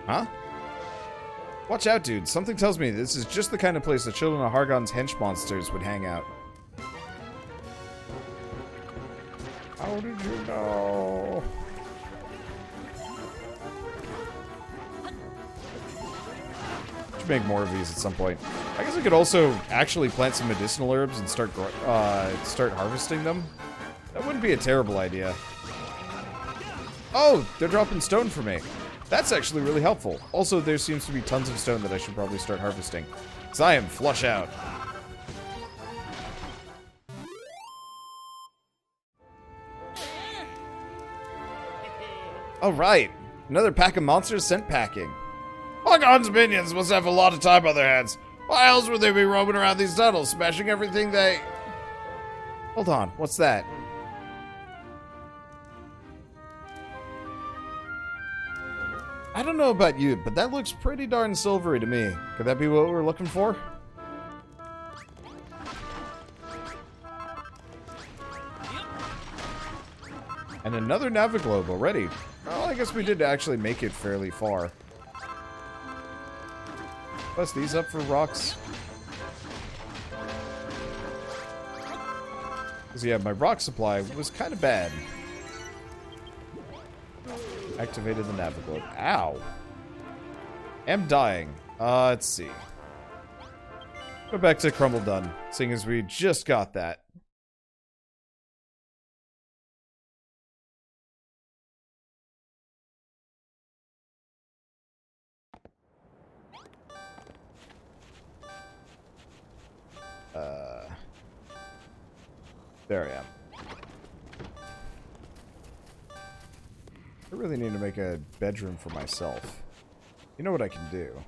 Huh? Watch out, dude. Something tells me this is just the kind of place the Children of Hargon's hench monsters would hang out. How did you know? Should make more of these at some point. I guess I could also actually plant some medicinal herbs and start harvesting them. That wouldn't be a terrible idea. Oh, they're dropping stone for me. That's actually really helpful. Also, there seems to be tons of stone that I should probably start harvesting. Because I am flush out. Alright. Another pack of monsters sent packing. Hargon's minions must have a lot of time on their hands. Why else would they be roaming around these tunnels, smashing everything they... Hold on, what's that? I don't know about you, but that looks pretty darn silvery to me. Could that be what we're looking for? And another Naviglobe already. Well, I guess we did actually make it fairly far. Plus these up for rocks. Because yeah, my rock supply was kind of bad. Activated the Naviglobe. Ow. Am dying. Let's see. Go back to Crumble Dun, seeing as we just got that. There I am. I really need to make a bedroom for myself. You know what I can do?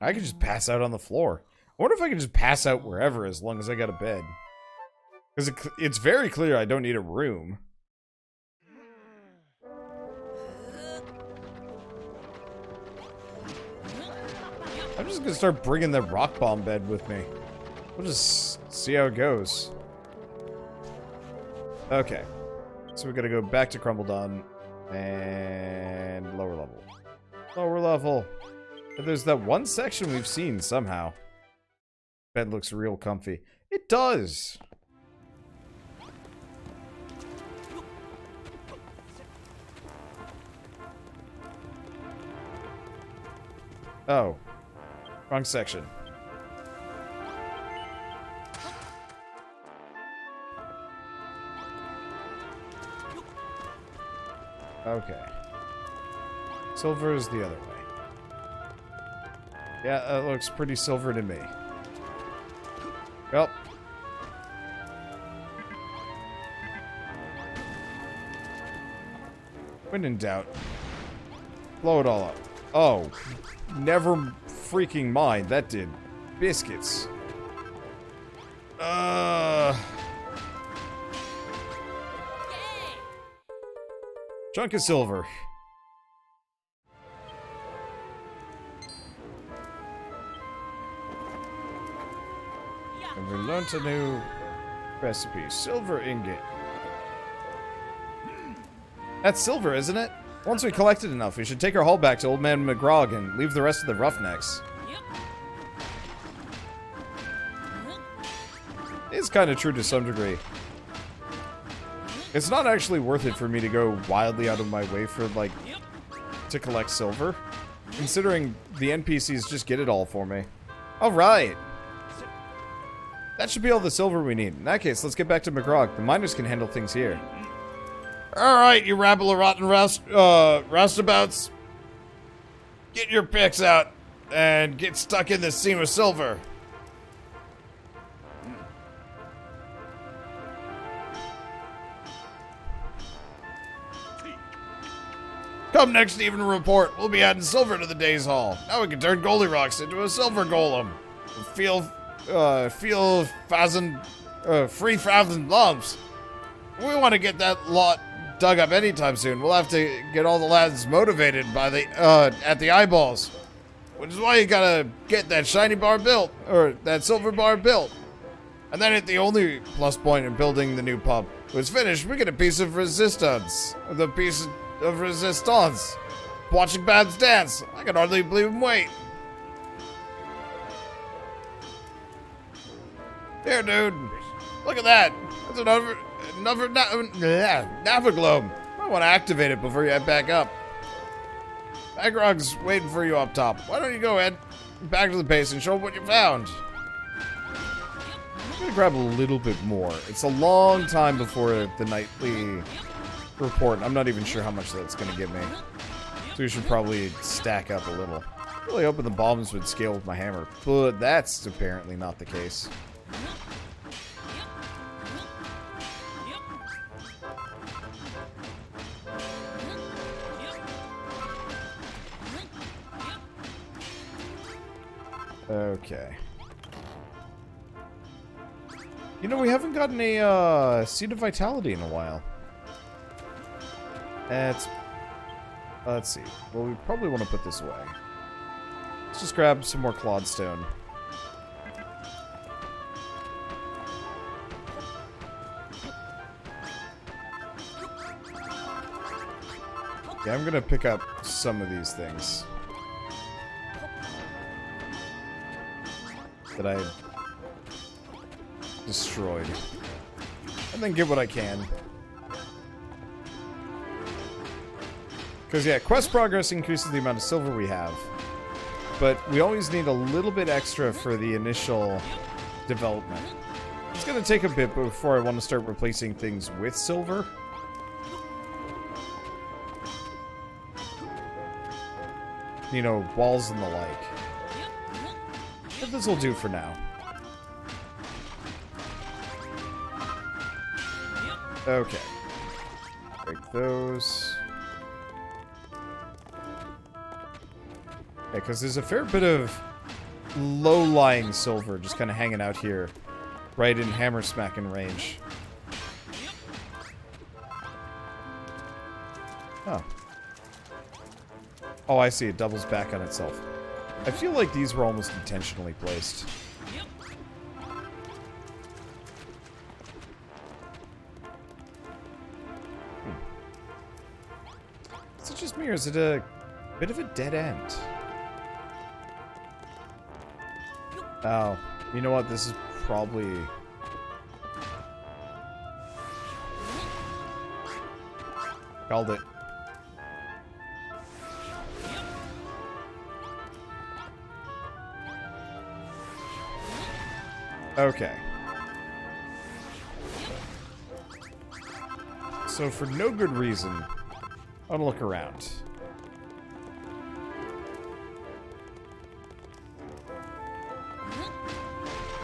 I could just pass out on the floor. I wonder if I can just pass out wherever as long as I got a bed. Because it's very clear I don't need a room. I'm just gonna start bringing the rock bomb bed with me. We'll just see how it goes. Okay. So we gotta go back to Crumble Dun and lower level. Lower level. But there's that one section we've seen somehow. Bed looks real comfy. It does. Oh. Wrong section. Okay. Silver is the other way. Yeah, that looks pretty silver to me. Well. When in doubt, blow it all up. Oh, never freaking mind. That did biscuits. Chunk of silver. And we learned a new recipe. Silver ingot. That's silver, isn't it? Once we collected enough, we should take our haul back to Old Man McGrog and leave the rest of the Roughnecks. It's kind of true to some degree. It's not actually worth it for me to go wildly out of my way for, like, to collect silver. Considering the NPCs just get it all for me. Alright! That should be all the silver we need. In that case, let's get back to McGrog. The miners can handle things here. Alright, you rabble of rotten roustabouts. Get your picks out and get stuck in this seam of silver. Come next evening report. We'll be adding silver to the day's haul. Now we can turn Goldilocks into a silver golem. Feel 3,000 lumps. We want to get that lot dug up anytime soon. We'll have to get all the lads motivated by the at the eyeballs, which is why you gotta get that shiny bar built, or that silver bar built. And then hit the only plus point in building the new pub. When it's finished, we get a piece of resistance. The piece of resistance. Watching Babs dance. I can hardly believe him wait. Here, dude. Look at that. That's another Naviglobe. I want to activate it before you head back up. Bagrog's waiting for you up top. Why don't you go ahead back to the base and show him what you found? I'm gonna grab a little bit more. It's a long time before the nightly report. I'm not even sure how much that's gonna give me. So we should probably stack up a little. Really hoping the bombs would scale with my hammer, but that's apparently not the case. Okay. You know, we haven't gotten a Seed of Vitality in a while. Let's see. Well, we probably want to put this away. Let's just grab some more Clodstone. Yeah, I'm gonna pick up some of these things that I destroyed, and then get what I can. Because yeah, quest progress increases the amount of silver we have, but we always need a little bit extra for the initial development. It's gonna take a bit before I want to start replacing things with silver. You know, walls and the like. But this will do for now. Okay. Break those. Yeah, because there's a fair bit of low-lying silver just kind of hanging out here. Right in hammer smacking range. Huh. Oh, I see. It doubles back on itself. I feel like these were almost intentionally placed. Is it just me, or is it a bit of a dead end? Oh, you know what? This is probably... Called it. Okay. So for no good reason, I want to look around.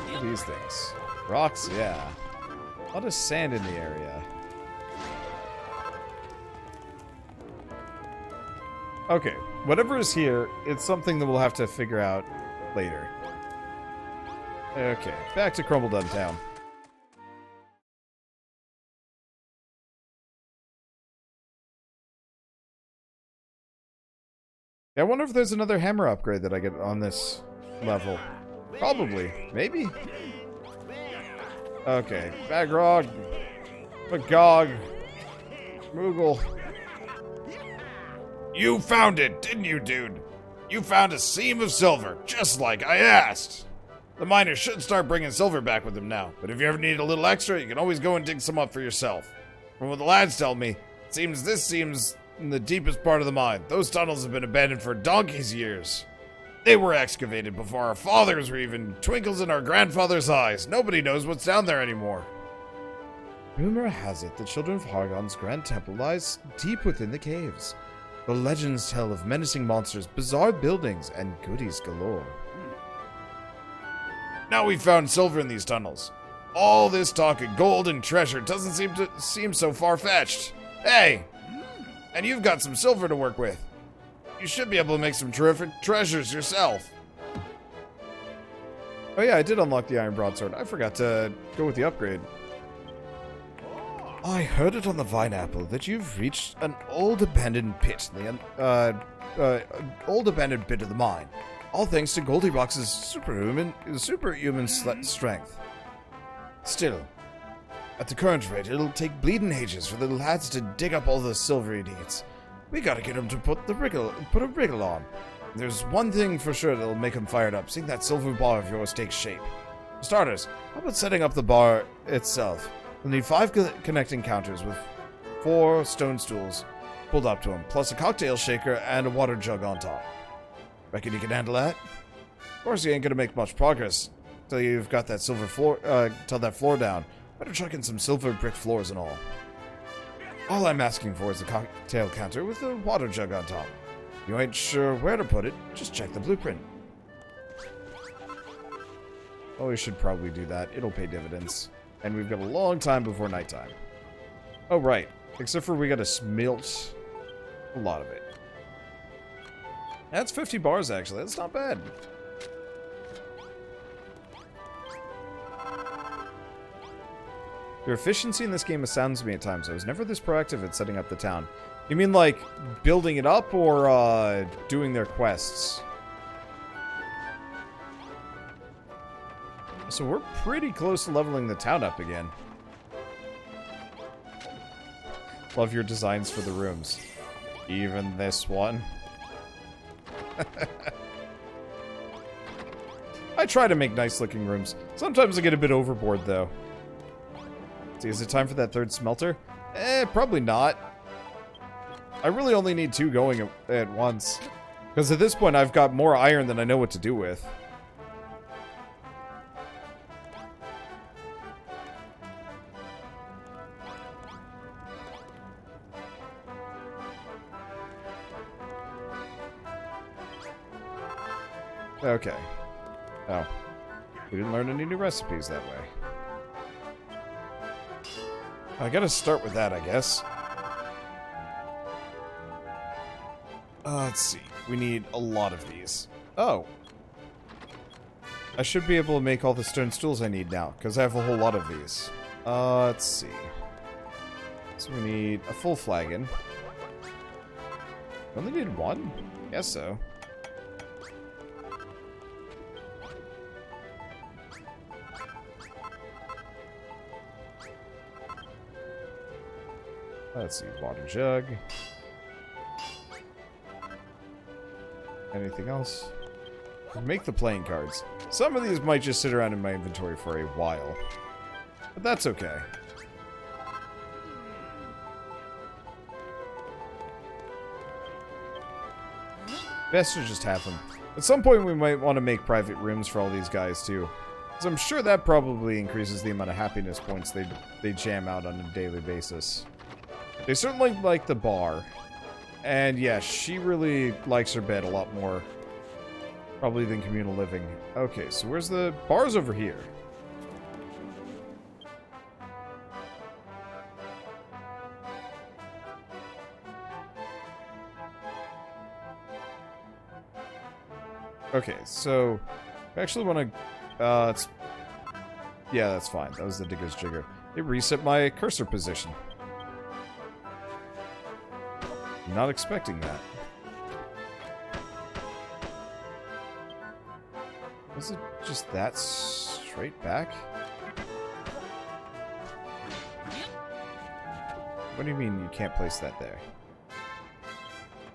What are these things? Rocks, yeah. A lot of sand in the area. Okay, whatever is here, it's something that we'll have to figure out later. Okay, back to Crumbledon Town. I wonder if there's another hammer upgrade that I get on this level. Probably. Maybe? Okay. Bagrog. Magog. Moogle. You found it, didn't you, dude? You found a seam of silver, just like I asked. The miners should start bringing silver back with them now, but if you ever need a little extra, you can always go and dig some up for yourself. From what the lads tell me, it seems this seems in the deepest part of the mine. Those tunnels have been abandoned for donkey's years. They were excavated before our fathers were even twinkles in our grandfather's eyes. Nobody knows what's down there anymore. Rumor has it the Children of Hargon's grand temple lies deep within the caves. The legends tell of menacing monsters, bizarre buildings, and goodies galore. Now we've found silver in these tunnels. All this talk of gold and treasure doesn't seem so far-fetched. Hey! And you've got some silver to work with. You should be able to make some terrific treasures yourself. Oh yeah, I did unlock the Iron Broadsword. I forgot to go with the upgrade. I heard it on the Vine Apple that you've reached an old abandoned pit in the old abandoned pit of the mine. All thanks to Goldibox's superhuman strength. Still, at the current rate, it'll take bleeding ages for the lads to dig up all the silver he needs. We gotta get him to put a wriggle on. There's one thing for sure that'll make him fired up, seeing that silver bar of yours take shape. For starters, how about setting up the bar itself? We'll need 5 connecting counters with 4 stone stools pulled up to him, plus a cocktail shaker and a water jug on top. Reckon you can handle that? Of course you ain't gonna make much progress till you've got that silver floor, till that floor down. Better chuck in some silver brick floors and all. All I'm asking for is a cocktail counter with a water jug on top. If you ain't sure where to put it, just check the blueprint. Oh, we should probably do that. It'll pay dividends. And we've got a long time before nighttime. Oh, right. Except for we gotta smelt a lot of it. That's 50 bars, actually. That's not bad. Your efficiency in this game astounds me at times. I was never this proactive at setting up the town. You mean like building it up or doing their quests? So we're pretty close to leveling the town up again. Love your designs for the rooms. Even this one. I try to make nice looking rooms. Sometimes I get a bit overboard though. See, is it time for that 3rd smelter? Probably not. I really only need 2 going at once. Because at this point, I've got more iron than I know what to do with. Okay. Oh. We didn't learn any new recipes that way. I gotta start with that, I guess. Let's see. We need a lot of these. Oh. I should be able to make all the stone stools I need now, because I have a whole lot of these. Let's see. So we need a full flagon. Only need 1? Guess so. Let's see, water jug. Anything else? Make the playing cards. Some of these might just sit around in my inventory for a while. But that's okay. Best to just have them. At some point we might want to make private rooms for all these guys too. So I'm sure that probably increases the amount of happiness points they jam out on a daily basis. They certainly like the bar. And yeah, she really likes her bed a lot more. Probably than communal living. Okay, so where's the... bar's over here. Okay, so... I actually want to... yeah, that's fine. That was the digger's jigger. It reset my cursor position. Not expecting that. Was it just that straight back? What do you mean you can't place that there?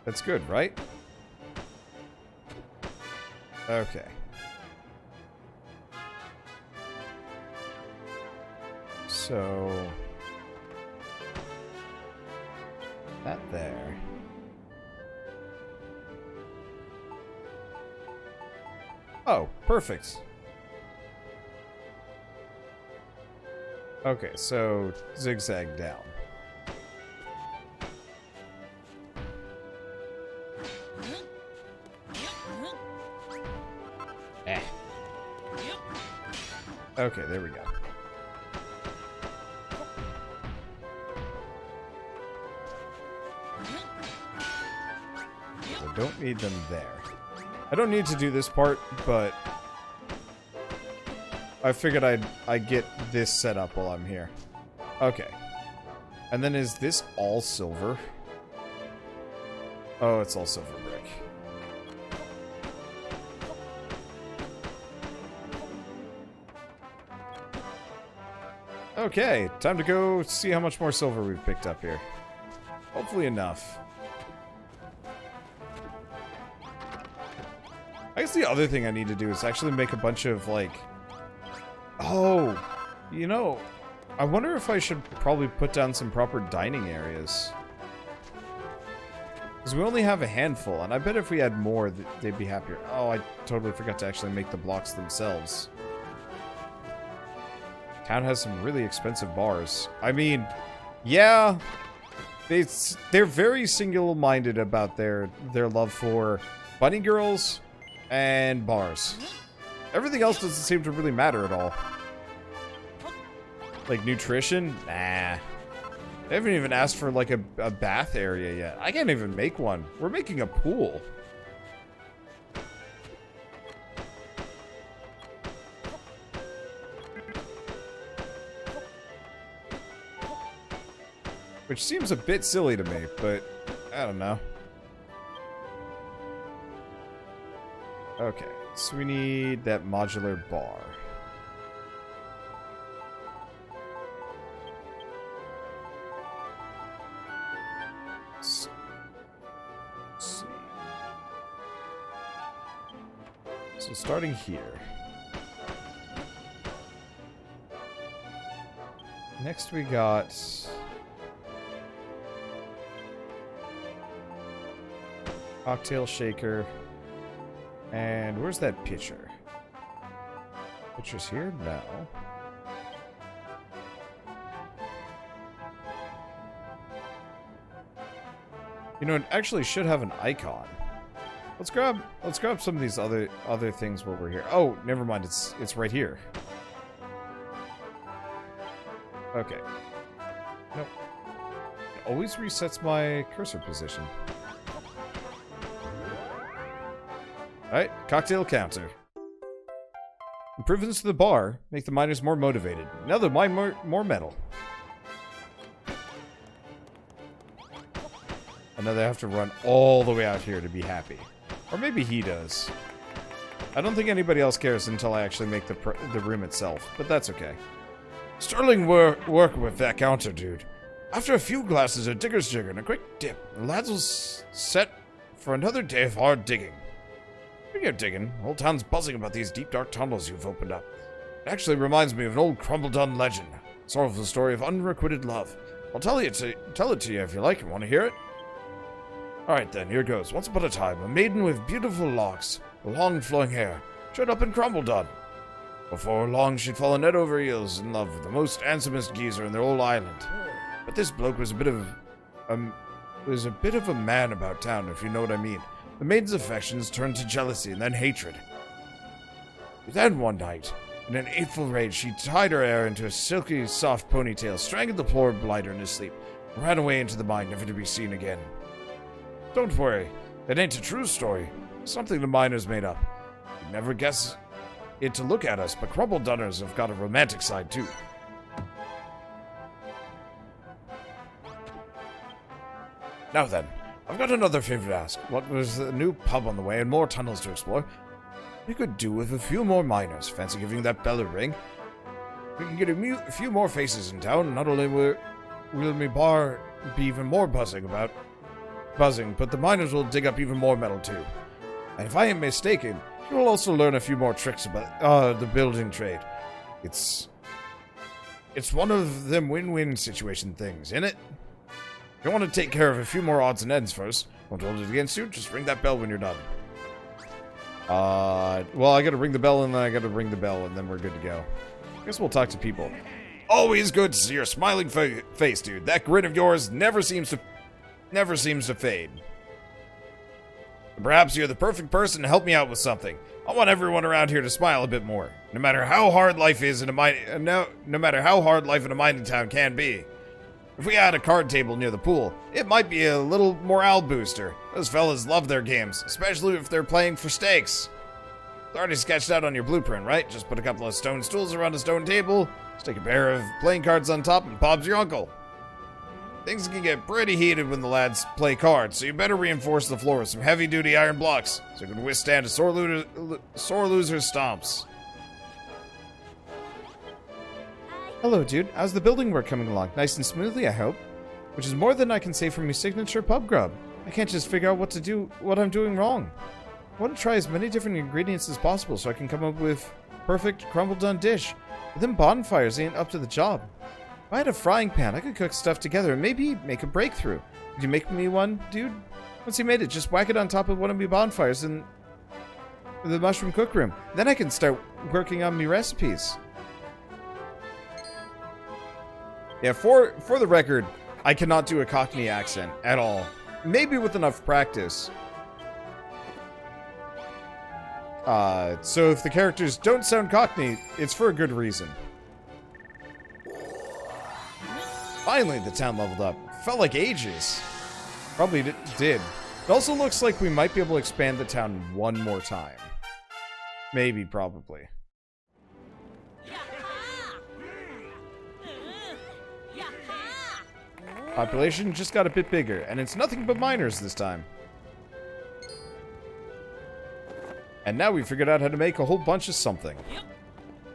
That's good, right? Okay. So... that there. Oh, perfect. Okay, so zigzag down. Okay, there we go. I don't need them there. I don't need to do this part, but I figured I'd get this set up while I'm here. Okay. And then is this all silver? Oh, it's all silver brick. Okay, time to go see how much more silver we've picked up here. Hopefully enough. I guess the other thing I need to do is actually make a bunch of, like... Oh, you know, I wonder if I should probably put down some proper dining areas. Because we only have a handful, and I bet if we had more, they'd be happier. Oh, I totally forgot to actually make the blocks themselves. Town has some really expensive bars. I mean, yeah, they're very single-minded about their love for bunny girls and bars. Everything else doesn't seem to really matter at all. Like nutrition? Nah. They haven't even asked for like a bath area yet. I can't even make one. We're making a pool. Which seems a bit silly to me, but I don't know. Okay, so we need that modular bar. Let's see. So starting here. Next we got... cocktail shaker. And where's that pitcher? Pitcher's here? No. You know, it actually should have an icon. Let's grab some of these other things while we're here. Oh, never mind. It's right here. Okay. Nope. It always resets my cursor position. Alright, cocktail counter. Improvements to the bar make the miners more motivated. Now they'll mine more metal. And now they have to run all the way out here to be happy. Or maybe he does. I don't think anybody else cares until I actually make the room itself, but that's okay. Sterling work with that counter, dude. After a few glasses of Digger's Jigger and a quick dip, the lads will set for another day of hard digging. Speaking of digging, the whole town's buzzing about these deep, dark tunnels you've opened up. It actually reminds me of an old Crumbledon legend. A sorrowful story of unrequited love. I'll tell it to you if you like. Want to hear it? Alright then, here goes. Once upon a time, a maiden with beautiful locks, long flowing hair, showed up in Crumbledon. Before long, she'd fallen head over heels in love with the most handsomest geezer in their whole island. But this bloke was a bit of a man about town, if you know what I mean. The maiden's affections turned to jealousy and then hatred. Then one night, in an hateful rage, she tied her hair into a silky, soft ponytail, strangled the poor blighter in his sleep, and ran away into the mine, never to be seen again. Don't worry, it ain't a true story. Something the miners made up. You'd never guess it to look at us, but Crumbledunners have got a romantic side too. Now then, I've got another favor to ask. What was a new pub on the way and more tunnels to explore? We could do with a few more miners. Fancy giving that bell a ring? We can get a few more faces in town. Not only will my bar be even more buzzing, but the miners will dig up even more metal too. And if I am mistaken, you will also learn a few more tricks about the building trade. It's one of them win-win situation things, isn't it? If you want to take care of a few more odds and ends first, won't hold it against you, just ring that bell when you're done. Well, I gotta ring the bell, and then I gotta ring the bell, and then we're good to go. I guess we'll talk to people. Always good to see your smiling face, dude. That grin of yours never seems to fade. Perhaps you're the perfect person to help me out with something. I want everyone around here to smile a bit more. No matter how hard life is in a no matter how hard life in a mining town can be. If we had a card table near the pool, it might be a little morale booster. Those fellas love their games, especially if they're playing for stakes. It's already sketched out on your blueprint, right? Just put a couple of stone stools around a stone table, stick a pair of playing cards on top, and Bob's your uncle. Things can get pretty heated when the lads play cards, so you better reinforce the floor with some heavy-duty iron blocks so you can withstand a sore loser's stomps. Hello, dude. How's the building work coming along? Nice and smoothly, I hope. Which is more than I can say from your signature pub grub. I can't just figure out what I'm doing wrong. I want to try as many different ingredients as possible so I can come up with perfect crumble-done dish. But then bonfires ain't up to the job. If I had a frying pan, I could cook stuff together and maybe make a breakthrough. Could you make me one, dude? Once you made it, just whack it on top of one of my bonfires in the mushroom cook room. Then I can start working on me recipes. Yeah, for the record, I cannot do a Cockney accent at all. Maybe with enough practice. So if the characters don't sound Cockney, it's for a good reason. Finally, the town leveled up. Felt like ages. Probably did. It also looks like we might be able to expand the town one more time. Maybe, probably. Population just got a bit bigger, and it's nothing but miners this time. And now we figured out how to make a whole bunch of something.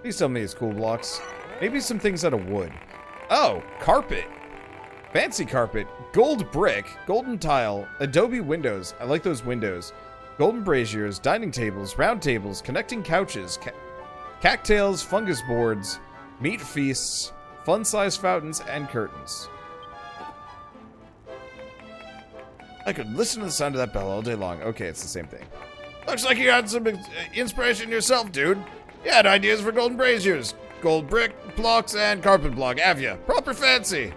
Please tell me it's cool blocks. Maybe some things out of wood. Oh, carpet. Fancy carpet. Gold brick. Golden tile. Adobe windows. I like those windows. Golden braziers. Dining tables. Round tables. Connecting couches. Cattails. Fungus boards. Meat feasts. Fun-sized fountains. And curtains. I could listen to the sound of that bell all day long. Okay, it's the same thing. Looks like you had some inspiration yourself, dude. You had ideas for golden braziers, gold brick blocks, and carpet block, have ya? Proper fancy.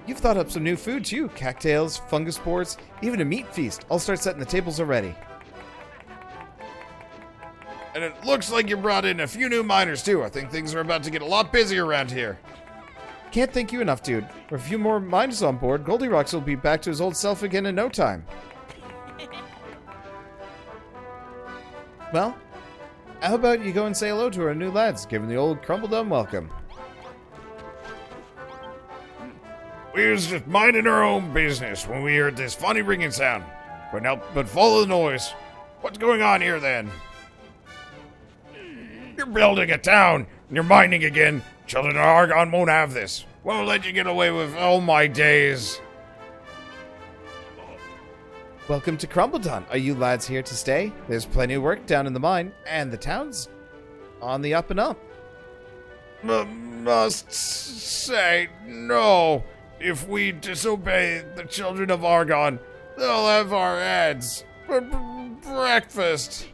You've thought up some new food, too. Cattails, fungus boards, even a meat feast. I'll start setting the tables already. And it looks like you brought in a few new miners, too. I think things are about to get a lot busier around here. Can't thank you enough, dude. With a few more miners on board, Goldilocks will be back to his old self again in no time. Well, how about you go and say hello to our new lads, give them the old crumble-done welcome. We was just minding our own business when we heard this funny ringing sound. Couldn't help but follow the noise. What's going on here, then? You're building a town, and you're mining again. Children of Hargon won't have this. Won't let you get away with all my days. Welcome to Crumbledon. Are you lads here to stay? There's plenty of work down in the mine, and the town's on the up and up. Must say no. If we disobey the Children of Hargon, they'll have our heads for breakfast.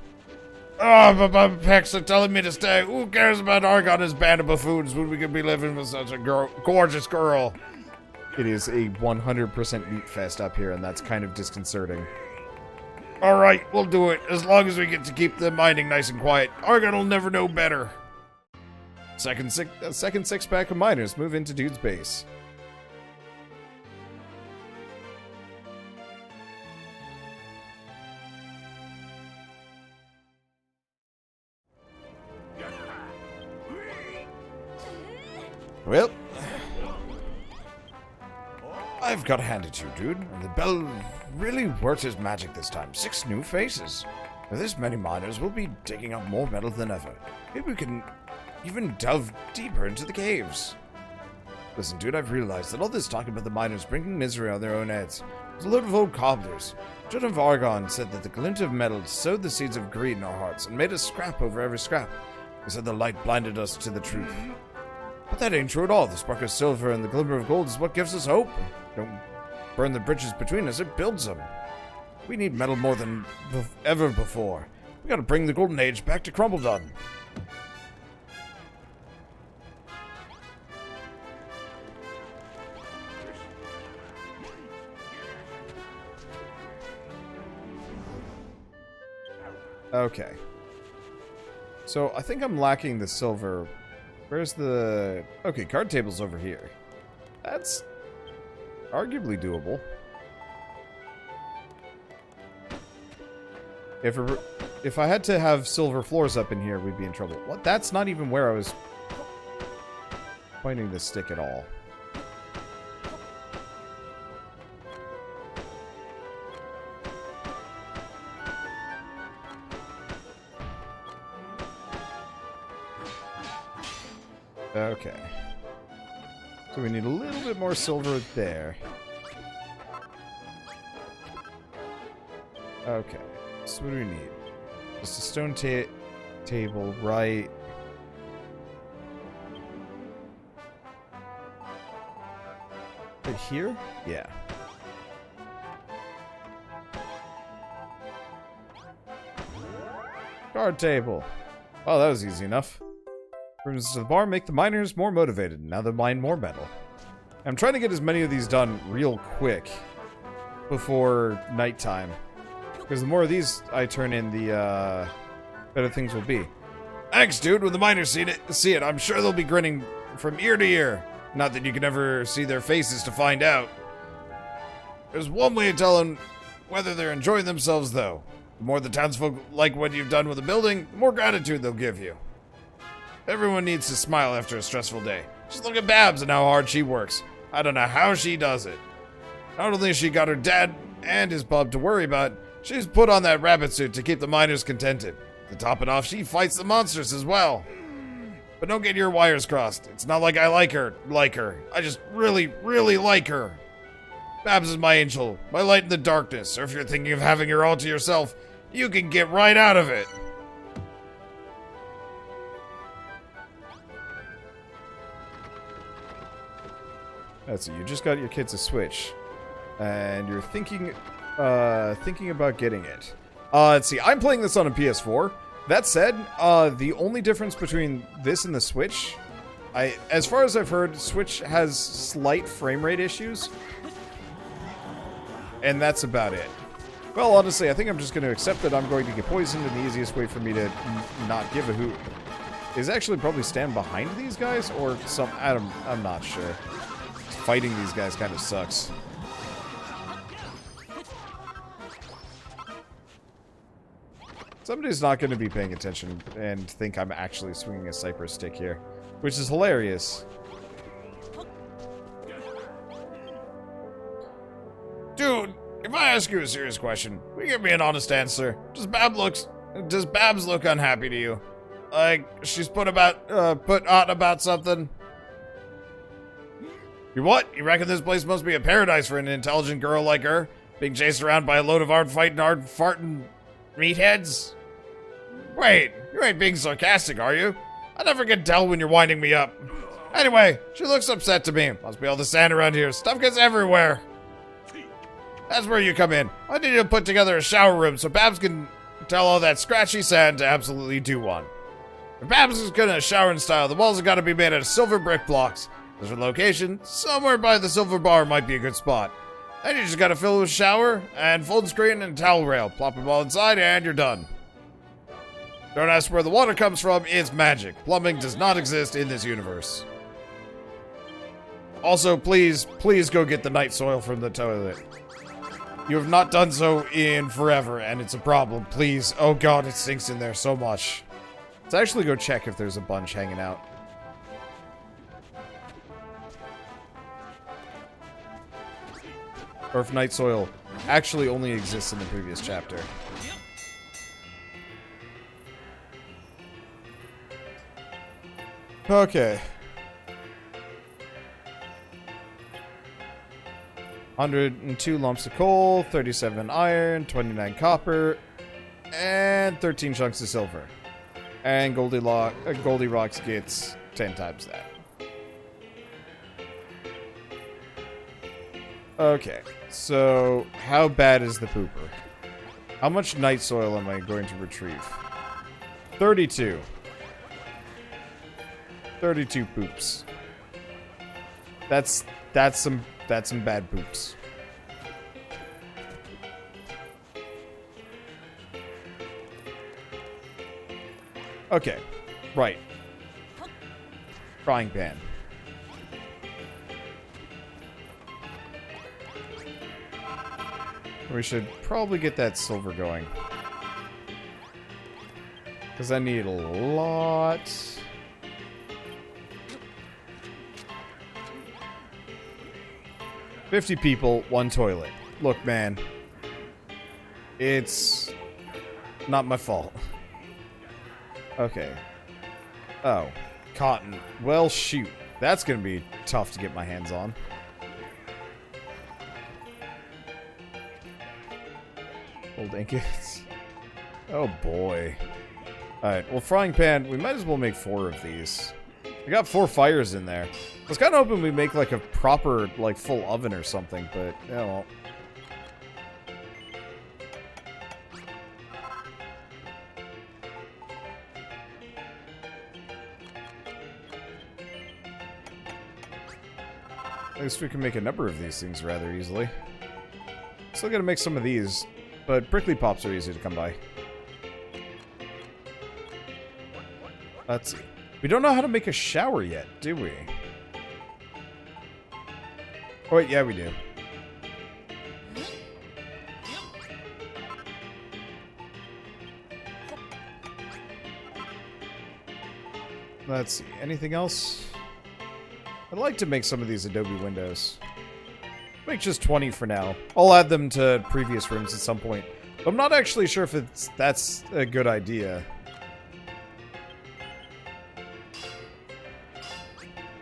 Oh, but my pecs are telling me to stay. Who cares about Argon's band of buffoons when we could be living with such a gorgeous girl? It is a 100% meat fest up here, and that's kind of disconcerting. Alright, we'll do it, as long as we get to keep the mining nice and quiet. Argon will never know better. Second six-pack of miners move into Dude's base. Well, I've got to hand it to you, dude. The bell really worked his magic this time. 6 new faces. With this many miners, we'll be digging up more metal than ever. Maybe we can even delve deeper into the caves. Listen, dude, I've realized that all this talk about the miners bringing misery on their own heads is a load of old cobblers. Children of Hargon said that the glint of metal sowed the seeds of greed in our hearts and made us scrap over every scrap. They said the light blinded us to the truth. But that ain't true at all. The spark of silver and the glimmer of gold is what gives us hope. Don't burn the bridges between us, it builds them. We need metal more than ever before. We gotta bring the golden age back to Crumbledon. Okay. So, I think I'm lacking the silver. Where's the... Okay, card table's over here. That's arguably doable. If I had to have silver floors up in here, we'd be in trouble. What? That's not even where I was pointing the stick at all. Okay. So we need a little bit more silver there. Okay. So what do we need? Just a stone table, right? Right here? Yeah. Card table. Oh, that was easy enough. Rooms to the bar make the miners more motivated. Now they mine more metal. I'm trying to get as many of these done real quick before nighttime. Because the more of these I turn in, the better things will be. Thanks, dude. When the miners see it, I'm sure they'll be grinning from ear to ear. Not that you can ever see their faces to find out. There's one way of telling whether they're enjoying themselves, though. The more the townsfolk like what you've done with the building, the more gratitude they'll give you. Everyone needs to smile after a stressful day. Just look at Babs and how hard she works. I don't know how she does it. Not only has she got her dad and his bub to worry about, she's put on that rabbit suit to keep the miners contented. To top it off, she fights the monsters as well. But don't get your wires crossed. It's not like I like her. I just really, really like her. Babs is my angel, my light in the darkness. Or if you're thinking of having her all to yourself, you can get right out of it. That's it. You just got your kids a Switch, and you're thinking about getting it. Let's see. I'm playing this on a PS4. That said, the only difference between this and the Switch, as far as I've heard, Switch has slight frame rate issues, and that's about it. Well, honestly, I think I'm just going to accept that I'm going to get poisoned, and the easiest way for me to not give a hoot is actually probably stand behind these guys, or some. I'm not sure. Fighting these guys kind of sucks. Somebody's not going to be paying attention and think I'm actually swinging a cypress stick here, which is hilarious. Dude, if I ask you a serious question, will you give me an honest answer? Does Babs look unhappy to you? Like she's put on about something? You what? You reckon this place must be a paradise for an intelligent girl like her? Being chased around by a load of hard-farting meatheads? Wait, you ain't being sarcastic, are you? I never can tell when you're winding me up. Anyway, she looks upset to me. Must be all the sand around here. Stuff gets everywhere. That's where you come in. I need to put together a shower room so Babs can tell all that scratchy sand to absolutely do one. If Babs is gonna shower in style, the walls have got to be made out of silver brick blocks. There's a location, somewhere by the silver bar might be a good spot. Then you just gotta fill it with shower, and fold screen and towel rail. Plop them all inside, and you're done. Don't ask where the water comes from, it's magic. Plumbing does not exist in this universe. Also, please go get the night soil from the toilet. You have not done so in forever, and it's a problem. Please. Oh god, it stinks in there so much. Let's actually go check if there's a bunch hanging out. Or if night soil actually only exists in the previous chapter. Okay. 102 lumps of coal, 37 iron, 29 copper, and 13 chunks of silver. And Goldilocks gets 10 times that. Okay, so how bad is the pooper? How much night soil am I going to retrieve? 32. 32 poops. That's some bad poops. Okay, right. Frying pan. We should probably get that silver going. Because I need a lot. $50 people, 1 toilet. Look, man. It's not my fault. Okay. Oh. Cotton. Well, shoot. That's gonna be tough to get my hands on. Old ingots. Oh boy. Alright, well, frying pan, we might as well make 4 of these. We got 4 fires in there. I was kind of hoping we make like a proper, like, full oven or something, but, yeah, well. At least we can make a number of these things rather easily. Still gotta make some of these, but prickly pops are easy to come by. Let's see. We don't know how to make a shower yet, do we? Oh wait, yeah we do. Let's see. Anything else? I'd like to make some of these Adobe windows. Make just 20 for now. I'll add them to previous rooms at some point. But I'm not actually sure if that's a good idea.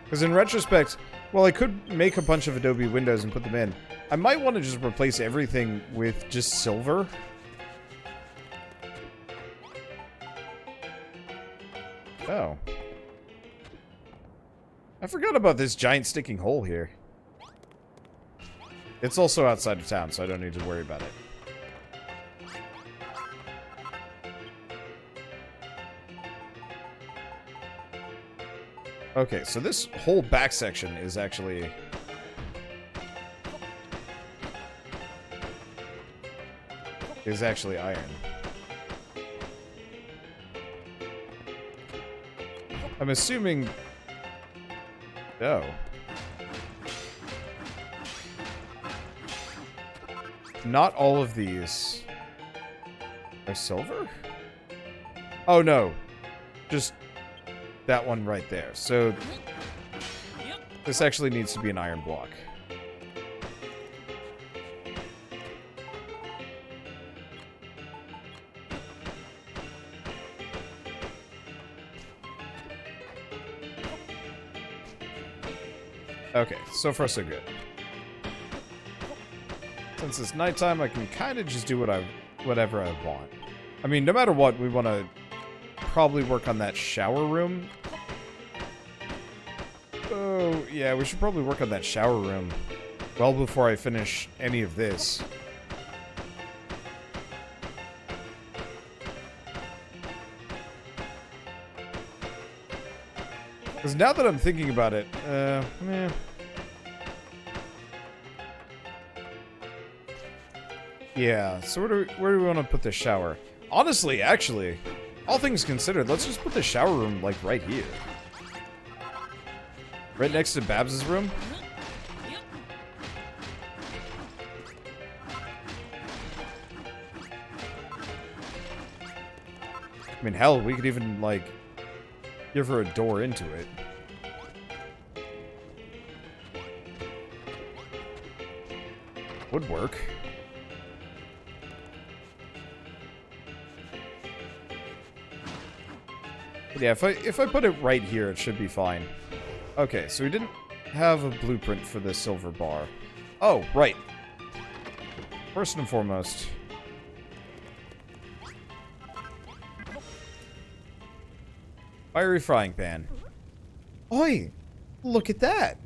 Because in retrospect, well, I could make a bunch of Adobe windows and put them in. I might want to just replace everything with just silver. Oh. I forgot about this giant sticking hole here. It's also outside of town, so I don't need to worry about it. Okay, so this whole back section is actually... iron. I'm assuming... Oh. Not all of these are silver? Oh, no. Just that one right there. So, this actually needs to be an iron block. Okay, so far so good. Since it's nighttime, I can kind of just do whatever I want. I mean, no matter what, we want to probably work on that shower room. Oh, yeah, we should probably work on that shower room well before I finish any of this. Because now that I'm thinking about it, yeah, so where do we want to put the shower? Honestly, actually, all things considered, let's just put the shower room, like, right here. Right next to Babs' room. I mean, hell, we could even, like, give her a door into it. Would work. But yeah, if I put it right here, it should be fine. Okay, so we didn't have a blueprint for the silver bar. Oh, right. First and foremost. Fiery frying pan. Oi! Look at that!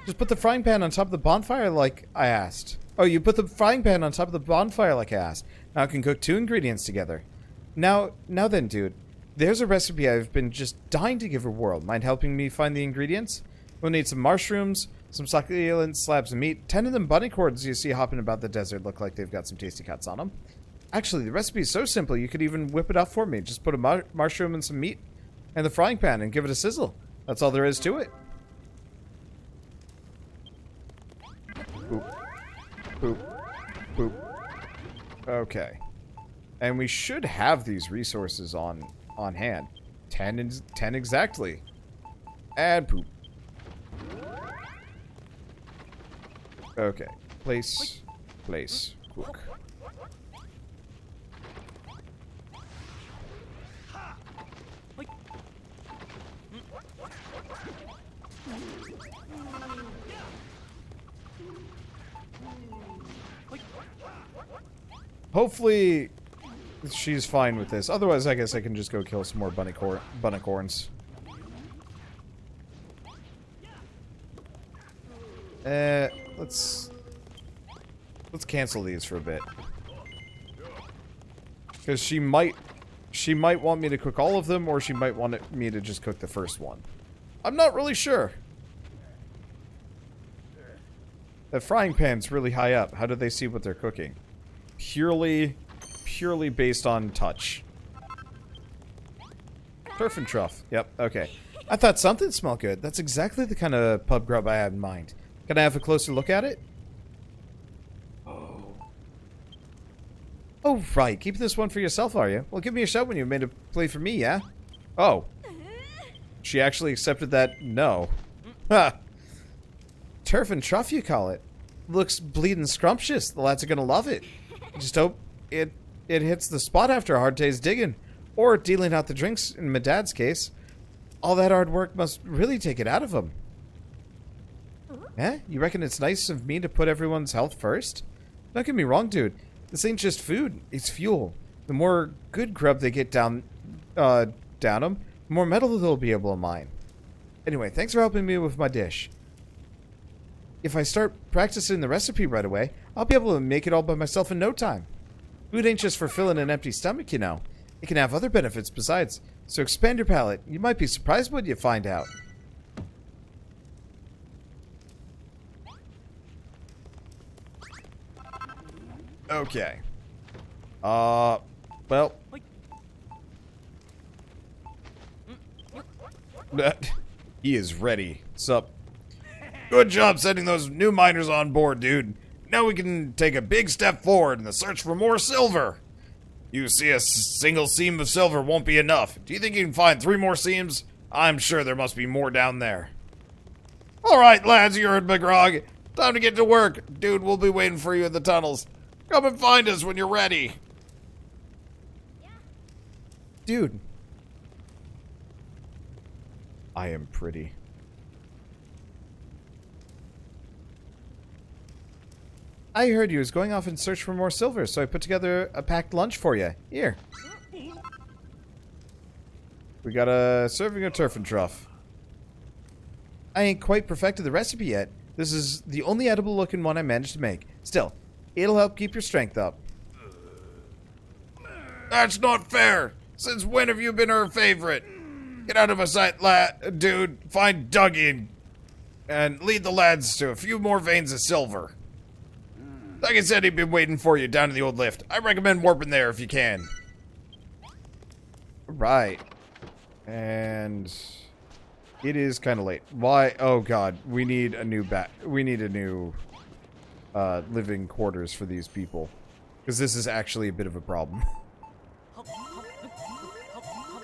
Just put the frying pan on top of the bonfire like I asked. Oh, you put the frying pan on top of the bonfire like I asked. Now I can cook 2 ingredients together. Now then, dude. There's a recipe I've been just dying to give a whirl. Mind helping me find the ingredients? We'll need some mushrooms, some succulent slabs of meat. 10 of them bunny cords you see hopping about the desert look like they've got some tasty cuts on them. Actually, the recipe is so simple you could even whip it up for me. Just put a mushroom and some meat in the frying pan and give it a sizzle. That's all there is to it. Boop. Boop. Boop. Okay. And we should have these resources on hand. 10 exactly. And poop. Okay. Place. Cook. Hopefully, she's fine with this. Otherwise, I guess I can just go kill some more bunnicorns. Let's cancel these for a bit. Because she might want me to cook all of them, or she might want me to just cook the first one. I'm not really sure. The frying pan's really high up. How do they see what they're cooking? Purely based on touch. Turf and truff. Yep, okay. I thought something smelled good. That's exactly the kind of pub grub I had in mind. Can I have a closer look at it? Oh, right. Keep this one for yourself, are you? Well, give me a shout when you've made a play for me, yeah? Oh. She actually accepted that no. Ha! Turf and truff, you call it. Looks bleeding scrumptious. The lads are gonna love it. Just hope it hits the spot after a hard day's digging. Or dealing out the drinks, in my dad's case. All that hard work must really take it out of them. Eh? You reckon it's nice of me to put everyone's health first? Don't get me wrong, dude. This ain't just food. It's fuel. The more good grub they get down them, the more metal they'll be able to mine. Anyway, thanks for helping me with my dish. If I start practicing the recipe right away, I'll be able to make it all by myself in no time. Food ain't just for filling an empty stomach, you know. It can have other benefits besides. So expand your palate. You might be surprised what you find out. Okay. Well. He is ready. Sup? Good job sending those new miners on board, dude. Now we can take a big step forward in the search for more silver. You see, a single seam of silver won't be enough. Do you think you can find 3 more seams? I'm sure there must be more down there. Alright, lads, you heard McGrog. Time to get to work. Dude, we'll be waiting for you in the tunnels. Come and find us when you're ready. Dude. I am pretty. I heard you was going off in search for more silver, so I put together a packed lunch for you. Here. We got a serving of turf and truff. I ain't quite perfected the recipe yet. This is the only edible looking one I managed to make. Still, it'll help keep your strength up. That's not fair. Since when have you been her favorite? Get out of my sight, lad, dude. Find Dougie and lead the lads to a few more veins of silver. Like I said, he'd been waiting for you down in the old lift. I recommend warping there if you can. Right. And it is kind of late. Why? Oh god, we need a new living quarters for these people. Because this is actually a bit of a problem.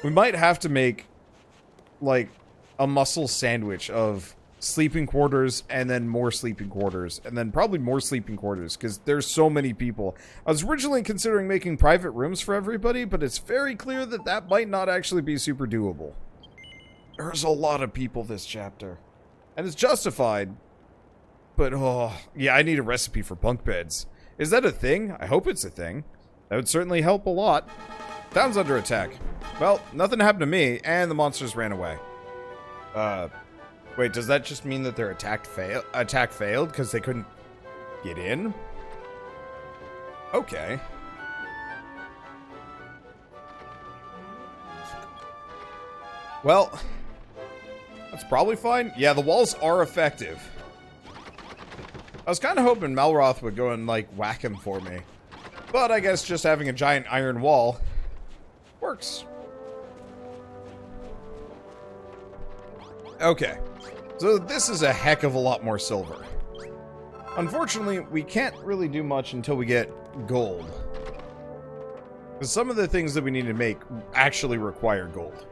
We might have to make, like, a muscle sandwich of sleeping quarters and then more sleeping quarters and then probably more sleeping quarters because there's so many people. I was originally considering making private rooms for everybody, but it's very clear that that might not actually be super doable. There's a lot of people this chapter. And it's justified. But, oh, yeah, I need a recipe for bunk beds. Is that a thing? I hope it's a thing. That would certainly help a lot. Town's under attack. Well, nothing happened to me, and the monsters ran away. Wait, does that just mean that their attack failed because they couldn't get in? Okay. Well, that's probably fine. Yeah, the walls are effective. I was kind of hoping Malroth would go and, like, whack him for me. But I guess just having a giant iron wall works. Okay. So this is a heck of a lot more silver. Unfortunately, we can't really do much until we get gold. Because some of the things that we need to make actually require gold.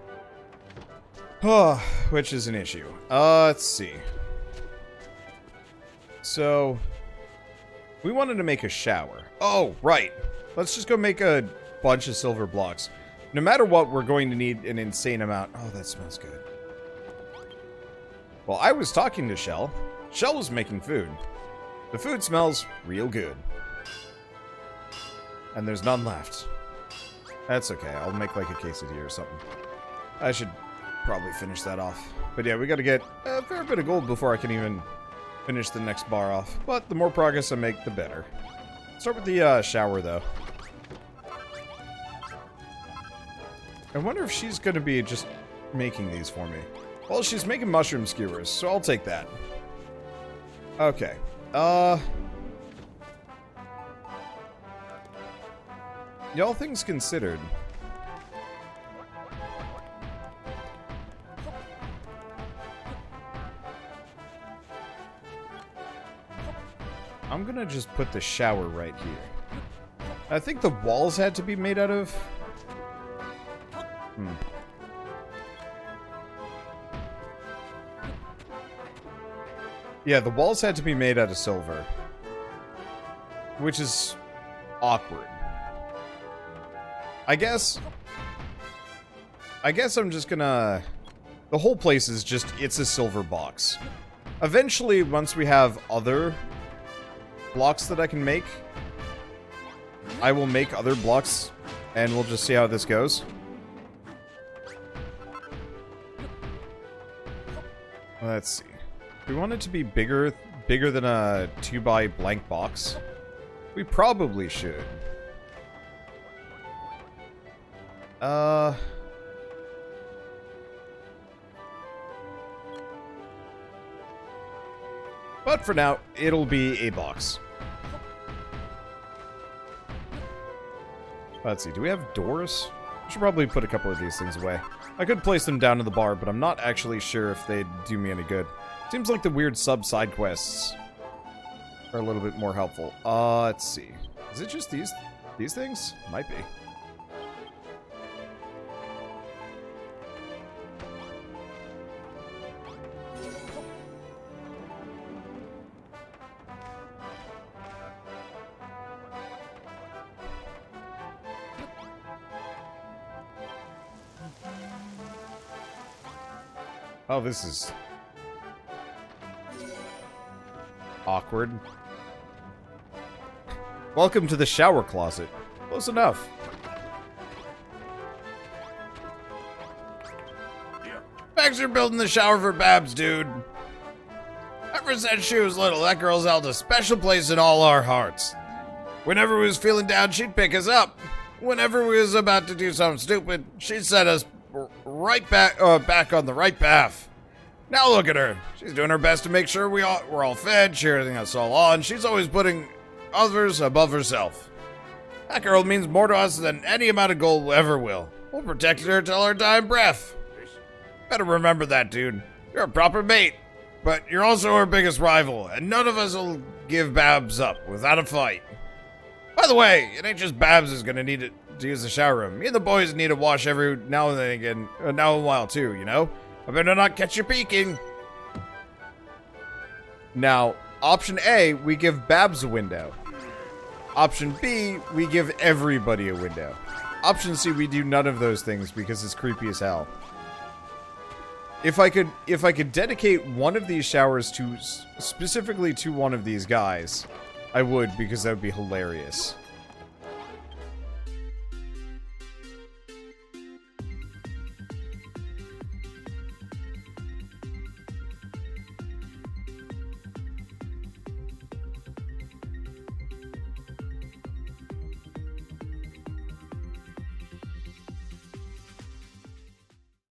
Which is an issue. Let's see. So, we wanted to make a shower. Oh, right. Let's just go make a bunch of silver blocks. No matter what, we're going to need an insane amount. Oh, that smells good. Well, I was talking to Shell. Shell was making food. The food smells real good. And there's none left. That's okay. I'll make like a quesadilla or something. I should probably finish that off. But yeah, we gotta get a fair bit of gold before I can even finish the next bar off. But the more progress I make, the better. Start with the shower, though. I wonder if she's gonna be just making these for me. Well, she's making mushroom skewers, so I'll take that. Okay. Y'all things considered. I'm gonna just put the shower right here. I think the walls had to be made out of... Yeah, the walls had to be made out of silver. Which is awkward. I guess I'm just gonna... The whole place is just, it's a silver box. Eventually, once we have other blocks that I can make, I will make other blocks, and we'll just see how this goes. Let's see. We want it to be bigger than a 2x blank box. We probably should. But for now, it'll be a box. Let's see, do we have doors? I should probably put a couple of these things away. I could place them down in the bar, but I'm not actually sure if they'd do me any good. Seems like the weird sub-side quests are a little bit more helpful. Let's see. Is it just these things? Might be. Oh, this is awkward. Welcome to the shower closet. Close enough. Thanks for building the shower for Babs, dude. Ever since she was little, that girl's held a special place in all our hearts. Whenever we was feeling down, she'd pick us up. Whenever we was about to do something stupid, she'd set us right back on the right path. Now look at her. She's doing her best to make sure we're all fed, cheering us all on. She's always putting others above herself. That girl means more to us than any amount of gold ever will. We'll protect her till our dying breath. Better remember that, dude. You're a proper mate, but you're also our biggest rival, and none of us will give Babs up without a fight. By the way, it ain't just Babs is gonna need to use the shower room. Me and the boys need a wash every now and then again, now and while too, you know? I better not catch you peeking. Now, option A, we give Babs a window. Option B, we give everybody a window. Option C, we do none of those things because it's creepy as hell. If I could dedicate one of these showers to specifically to one of these guys, I would, because that would be hilarious.